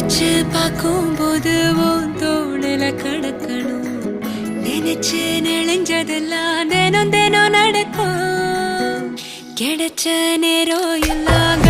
நினைச்சு பார்க்கும் போது உன் தோளுல கடக்கணும். நினைச்சு நெளிஞ்சதெல்லாம் தினம் தினம் நடக்கும். கிடைச்ச நேரம் எல்லாம்